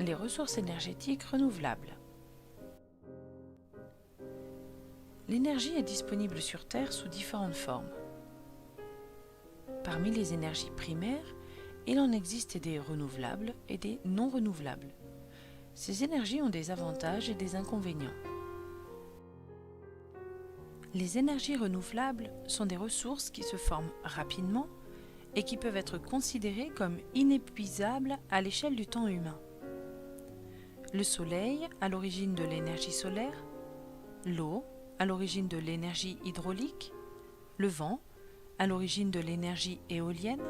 les ressources énergétiques renouvelables. L'énergie est disponible sur Terre sous différentes formes. Parmi les énergies primaires, il en existe des renouvelables et des non renouvelables. Ces énergies ont des avantages et des inconvénients. Les énergies renouvelables sont des ressources qui se forment rapidement et qui peuvent être considérées comme inépuisables à l'échelle du temps humain. Le soleil, à l'origine de l'énergie solaire, l'eau, à l'origine de l'énergie hydraulique, le vent, à l'origine de l'énergie éolienne,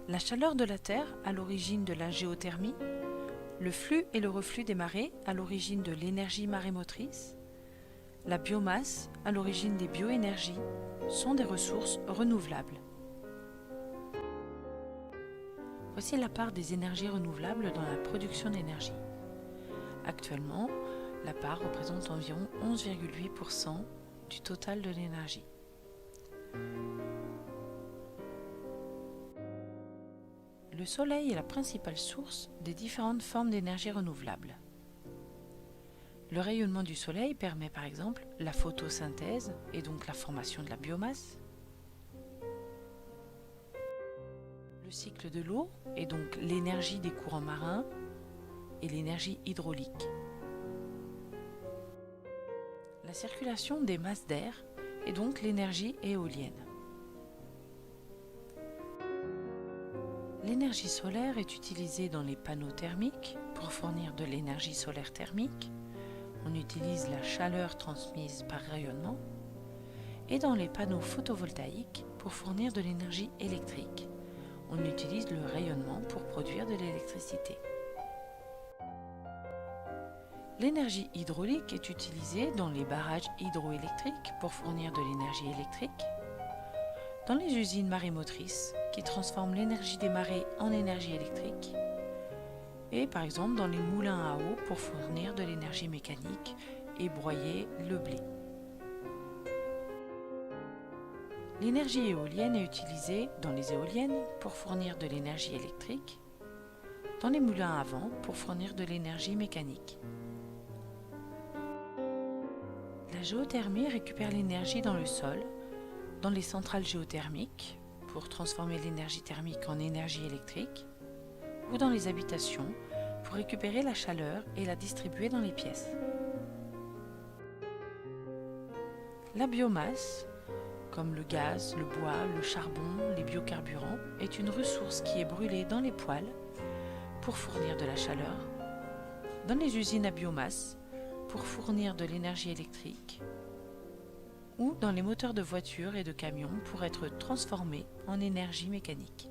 la chaleur de la Terre, à l'origine de la géothermie, le flux et le reflux des marées, à l'origine de l'énergie marémotrice, la biomasse, à l'origine des bioénergies, sont des ressources renouvelables. Voici la part des énergies renouvelables dans la production d'énergie. Actuellement, la part représente environ 11,8% du total de l'énergie. Le soleil est la principale source des différentes formes d'énergie renouvelable. Le rayonnement du soleil permet par exemple la photosynthèse et donc la formation de la biomasse. Le cycle de l'eau est donc l'énergie des courants marins et l'énergie hydraulique. La circulation des masses d'air est donc l'énergie éolienne. L'énergie solaire est utilisée dans les panneaux thermiques pour fournir de l'énergie solaire thermique. On utilise la chaleur transmise par rayonnement. Et dans les panneaux photovoltaïques pour fournir de l'énergie électrique. On utilise le rayonnement pour produire de l'électricité. L'énergie hydraulique est utilisée dans les barrages hydroélectriques pour fournir de l'énergie électrique, dans les usines marémotrices qui transforment l'énergie des marées en énergie électrique, et par exemple dans les moulins à eau pour fournir de l'énergie mécanique et broyer le blé. L'énergie éolienne est utilisée dans les éoliennes pour fournir de l'énergie électrique, dans les moulins à vent pour fournir de l'énergie mécanique. La géothermie récupère l'énergie dans le sol, dans les centrales géothermiques pour transformer l'énergie thermique en énergie électrique, ou dans les habitations pour récupérer la chaleur et la distribuer dans les pièces. La biomasse, comme le gaz, le bois, le charbon, les biocarburants, est une ressource qui est brûlée dans les poêles pour fournir de la chaleur, dans les usines à biomasse pour fournir de l'énergie électrique, ou dans les moteurs de voitures et de camions pour être transformés en énergie mécanique.